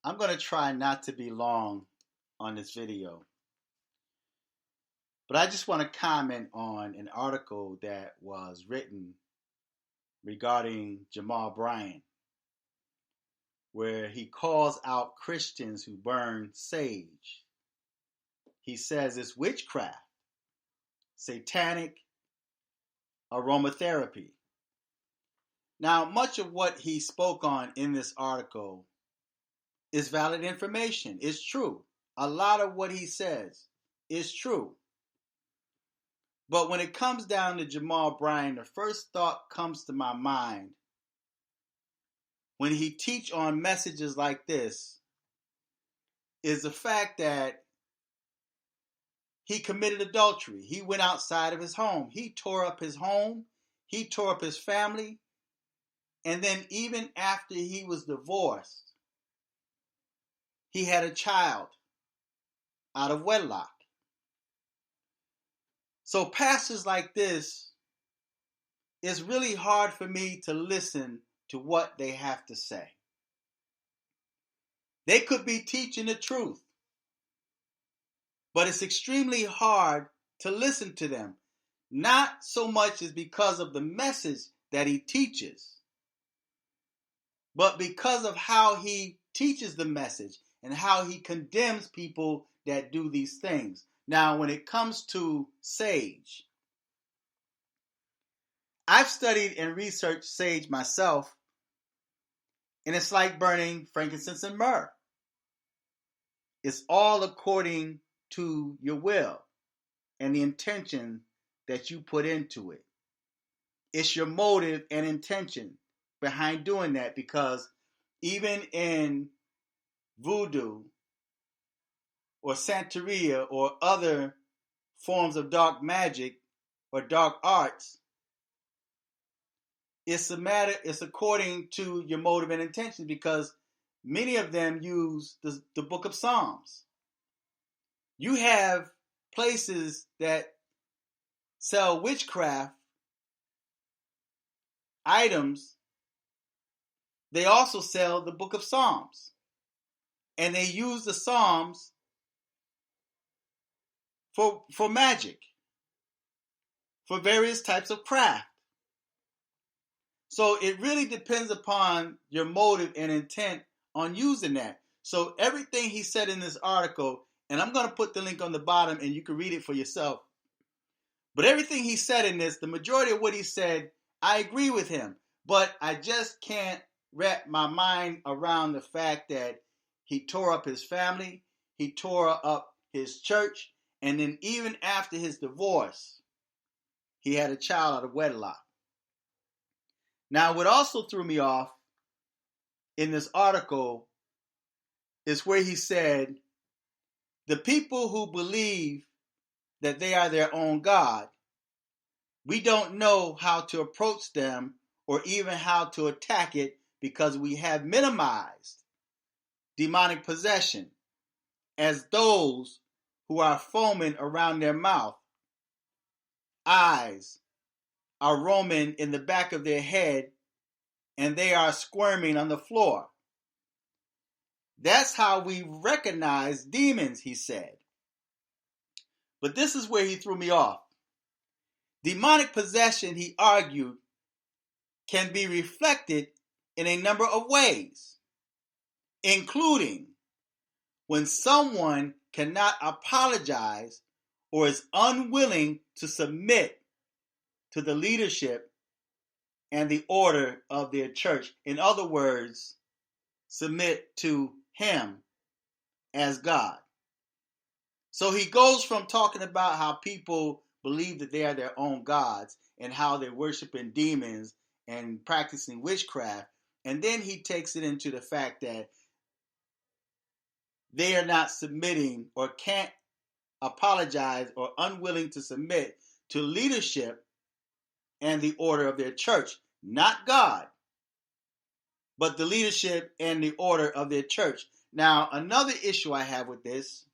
I'm going to try not to be long on this video, but I just want to comment on an article that was written regarding Jamal Bryant, where he calls out Christians who burn sage. He says it's witchcraft, satanic aromatherapy. Now, much of what he spoke on in this article is valid information. It's true. A lot of what he says is true. But when it comes down to Jamal Bryant, the first thought comes to my mind when he teach on messages like this is the fact that he committed adultery. He went outside of his home. He tore up his home. He tore up his family. And then even after he was divorced, he had a child out of wedlock. So pastors like this, it's really hard for me to listen to what they have to say. They could be teaching the truth, but it's extremely hard to listen to them. Not so much as because of the message that he teaches, but because of how he teaches the message and how he condemns people that do these things. Now, when it comes to sage, I've studied and researched sage myself, and it's like burning frankincense and myrrh. It's all according to your will and the intention that you put into it. It's your motive and intention behind doing that, because even in voodoo or Santeria or other forms of dark magic or dark arts, it's according to your motive and intention, because many of them use the book of Psalms. You have places that sell witchcraft items. They also sell the book of Psalms. And they use the Psalms for magic, for various types of craft. So it really depends upon your motive and intent on using that. So everything he said in this article, and I'm going to put the link on the bottom and you can read it for yourself. But everything he said in this, the majority of what he said, I agree with him. But I just can't wrap my mind around the fact that he tore up his family, he tore up his church, and then even after his divorce, he had a child out of wedlock. Now, what also threw me off in this article is where he said, the people who believe that they are their own God, we don't know how to approach them or even how to attack it, because we have minimized demonic possession as those who are foaming around their mouth, eyes are roaming in the back of their head, and they are squirming on the floor. That's how we recognize demons, he said. But this is where he threw me off. Demonic possession, he argued, can be reflected in a number of ways, including when someone cannot apologize or is unwilling to submit to the leadership and the order of their church. In other words, submit to him as God. So he goes from talking about how people believe that they are their own gods and how they're worshiping demons and practicing witchcraft, and then he takes it into the fact that they are not submitting or can't apologize or unwilling to submit to leadership and the order of their church. Not God, but the leadership and the order of their church. Now, another issue I have with this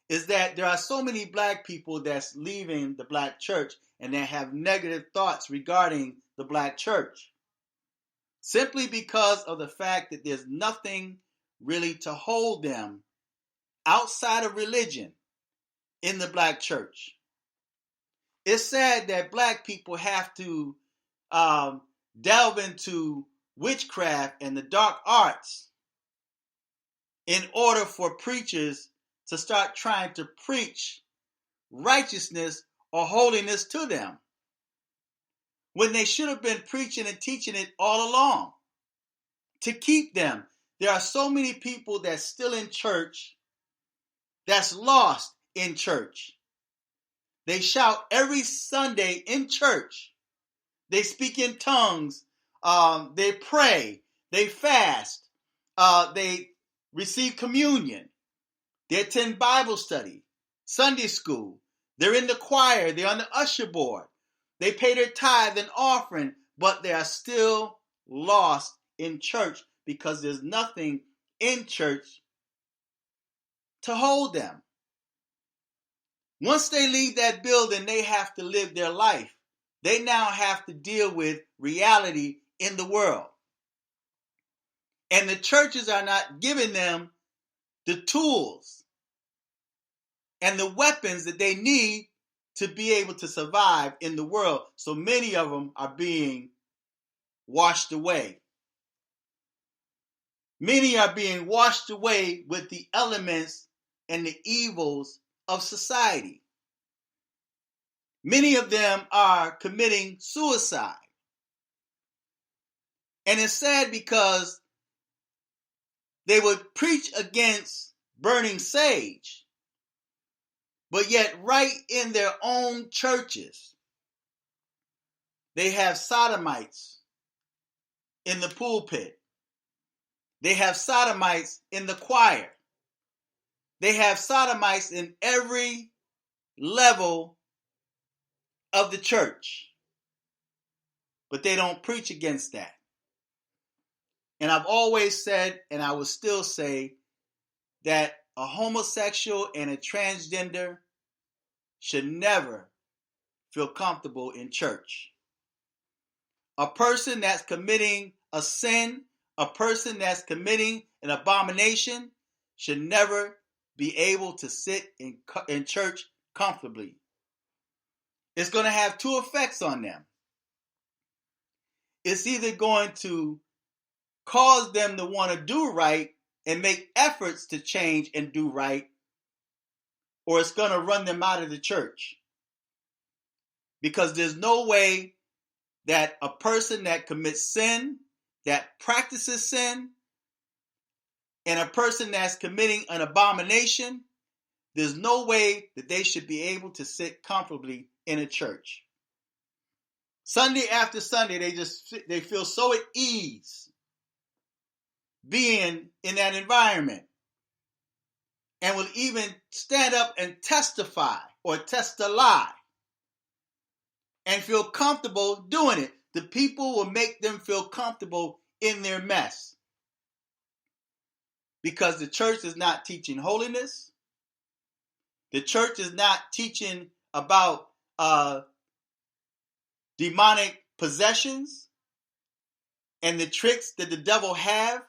is that there are so many black people that's leaving the black church and that have negative thoughts regarding the black church, simply because of the fact that there's nothing really to hold them outside of religion in the black church. It's sad that black people have to delve into witchcraft and the dark arts in order for preachers to start trying to preach righteousness or holiness to them, when they should have been preaching and teaching it all along to keep them. There are so many people that's still in church, that's lost in church. They shout every Sunday in church. They speak in tongues. They pray. They fast. They receive communion. They attend Bible study, Sunday school. They're in the choir. They're on the usher board. They pay their tithe and offering, but they are still lost in church because there's nothing in church to hold them. Once they leave that building, they have to live their life. They now have to deal with reality in the world. And the churches are not giving them the tools and the weapons that they need to be able to survive in the world. So many of them are being washed away. Many are being washed away with the elements and the evils of society. Many of them are committing suicide. And it's sad because they would preach against burning sage, but yet right in their own churches, they have sodomites in the pulpit. They have sodomites in the choir. They have sodomites in every level of the church. But they don't preach against that. And I've always said, and I will still say, that a homosexual and a transgender should never feel comfortable in church. A person that's committing a sin, a person that's committing an abomination, should never be able to sit in church comfortably. It's going to have two effects on them. It's either going to cause them to want to do right and make efforts to change and do right, or it's going to run them out of the church. Because there's no way that a person that commits sin, that practices sin, and a person that's committing an abomination, there's no way that they should be able to sit comfortably in a church. Sunday after Sunday, they feel so at ease being in that environment, and will even stand up and testify or test a lie and feel comfortable doing it. The people will make them feel comfortable in their mess because the church is not teaching holiness. The church is not teaching about demonic possessions and the tricks that the devil have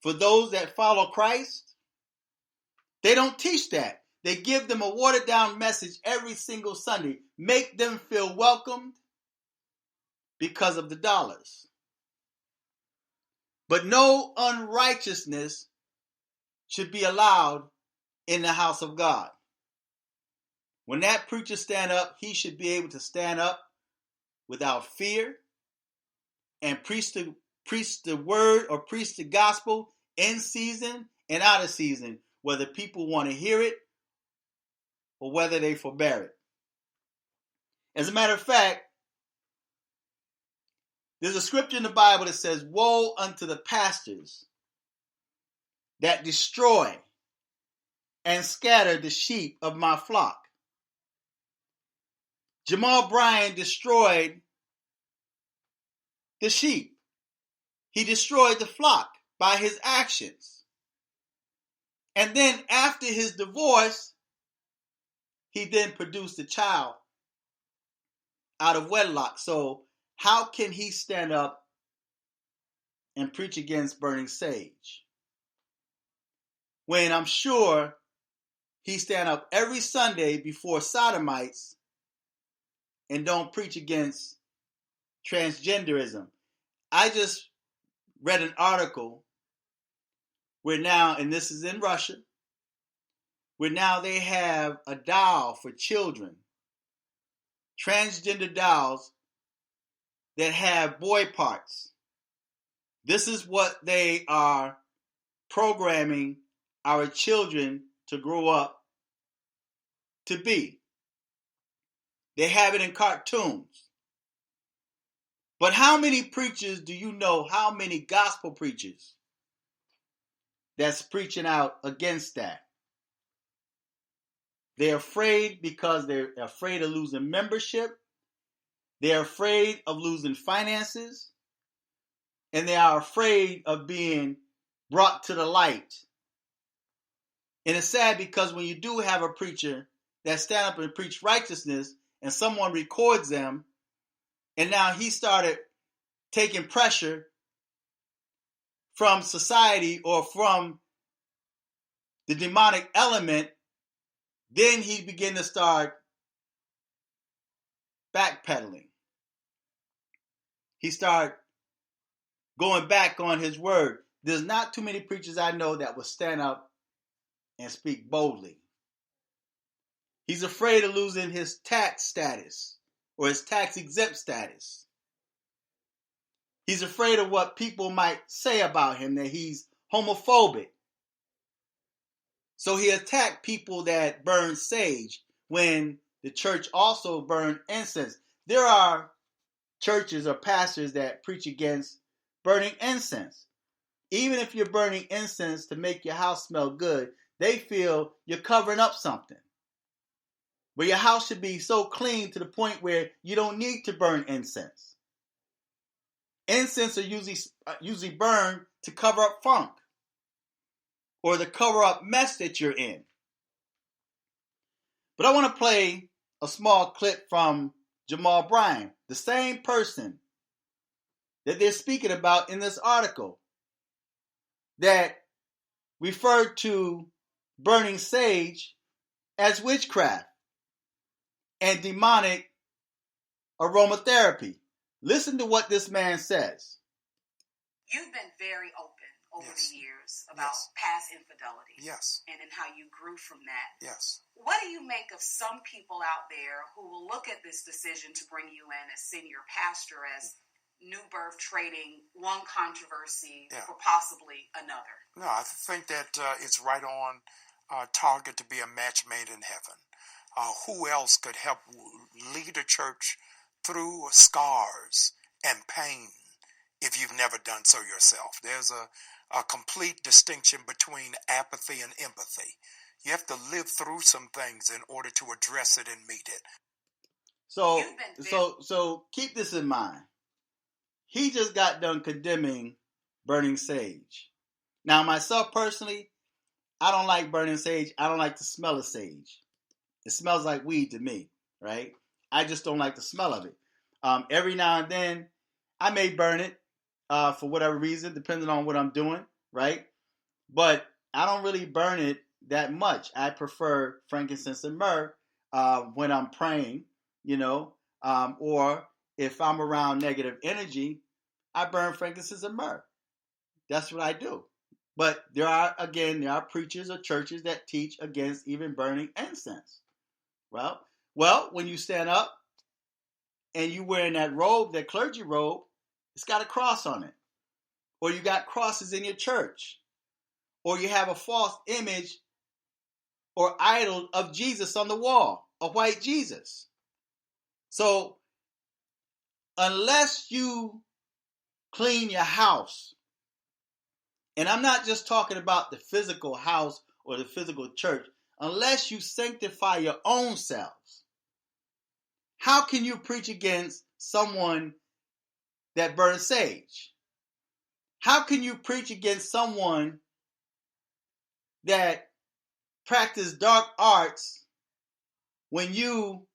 for those that follow Christ. They don't teach that. They give them a watered down message every single Sunday. Make them feel welcomed because of the dollars. But no unrighteousness should be allowed in the house of God. When that preacher stand up, he should be able to stand up without fear and preach the word or preach the gospel in season and out of season, whether people want to hear it or whether they forbear it. As a matter of fact, there's a scripture in the Bible that says, "Woe unto the pastors that destroy and scatter the sheep of my flock." Jamal Bryant destroyed the sheep. He destroyed the flock by his actions. And then after his divorce, he then produced a child out of wedlock. So how can he stand up and preach against burning sage? when I'm sure he stand up every Sunday before sodomites and don't preach against transgenderism. I just read an article where now, and this is in Russia, where now they have a doll for children, transgender dolls that have boy parts. This is what they are programming our children to grow up to be. They have it in cartoons. But how many preachers do you know, how many gospel preachers that's preaching out against that? They're afraid because they're afraid of losing membership. They're afraid of losing finances. And they are afraid of being brought to the light. And it's sad because when you do have a preacher that stand up and preach righteousness and someone records them, and now he started taking pressure from society or from the demonic element, then he began to start backpedaling. He started going back on his word. There's not too many preachers I know that will stand up and speak boldly. He's afraid of losing his tax status or his tax exempt status. He's afraid of what people might say about him, that he's homophobic. So he attacked people that burn sage when the church also burned incense. There are churches or pastors that preach against burning incense. Even if you're burning incense to make your house smell good, they feel you're covering up something. But your house should be so clean to the point where you don't need to burn incense. Incense are usually burned to cover up funk or to cover up mess that you're in. But I want to play a small clip from Jamal Bryant, the same person that they're speaking about in this article that referred to burning sage as witchcraft and demonic aromatherapy. Listen to what this man says. You've been very open over the years about past infidelity. Yes. And how you grew from that. Yes. What do you make of some people out there who will look at this decision to bring you in as senior pastor as new birth trading one controversy for possibly another? No, I think that it's right on target to be a match made in heaven. Who else could help lead a church through scars and pain if you've never done so yourself? There's a complete distinction between apathy and empathy. You have to live through some things in order to address it and meet it. So keep this in mind. He just got done condemning burning sage. Now, myself personally, I don't like burning sage. I don't like the smell of sage. It smells like weed to me, right? I just don't like the smell of it. Every now and then, I may burn it for whatever reason, depending on what I'm doing, right? But I don't really burn it that much. I prefer frankincense and myrrh when I'm praying, or if I'm around negative energy, I burn frankincense and myrrh. That's what I do. But there are preachers or churches that teach against even burning incense. Well, when you stand up and you wearing that robe, that clergy robe, it's got a cross on it. Or you got crosses in your church. Or you have a false image or idol of Jesus on the wall, a white Jesus. So, unless you clean your house, and I'm not just talking about the physical house or the physical church, unless you sanctify your own selves, how can you preach against someone that burns sage? How can you preach against someone that practices dark arts when you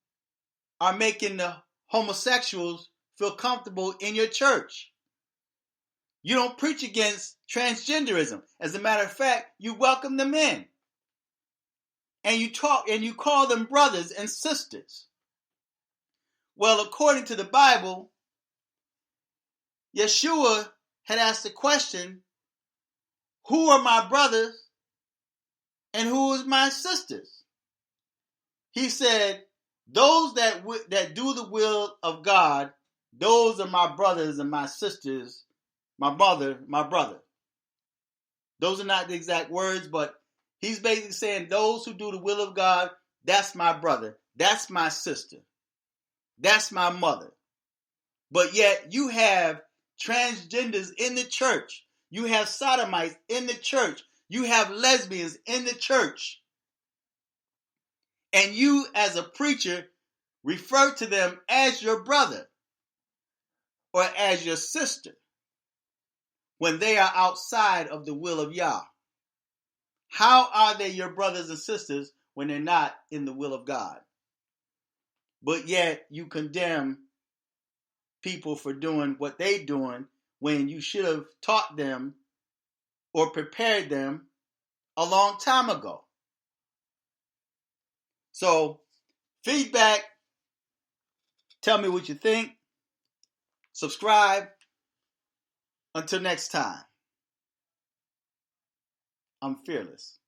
are making the homosexuals feel comfortable in your church? You don't preach against transgenderism. As a matter of fact, you welcome them in. And you talk and you call them brothers and sisters. Well, according to the Bible, Yeshua had asked the question, who are my brothers and who is my sisters? He said, those that do the will of God, those are my brothers and my sisters, my mother, my brother. Those are not the exact words, but he's basically saying those who do the will of God, that's my brother, that's my sister, that's my mother. But yet you have transgenders in the church. You have sodomites in the church. You have lesbians in the church. And you, as a preacher, refer to them as your brother or as your sister when they are outside of the will of Yah. How are they your brothers and sisters when they're not in the will of God? But yet you condemn people for doing what they're doing when you should have taught them or prepared them a long time ago. So, feedback, tell me what you think, subscribe. Until next time, I'm fearless.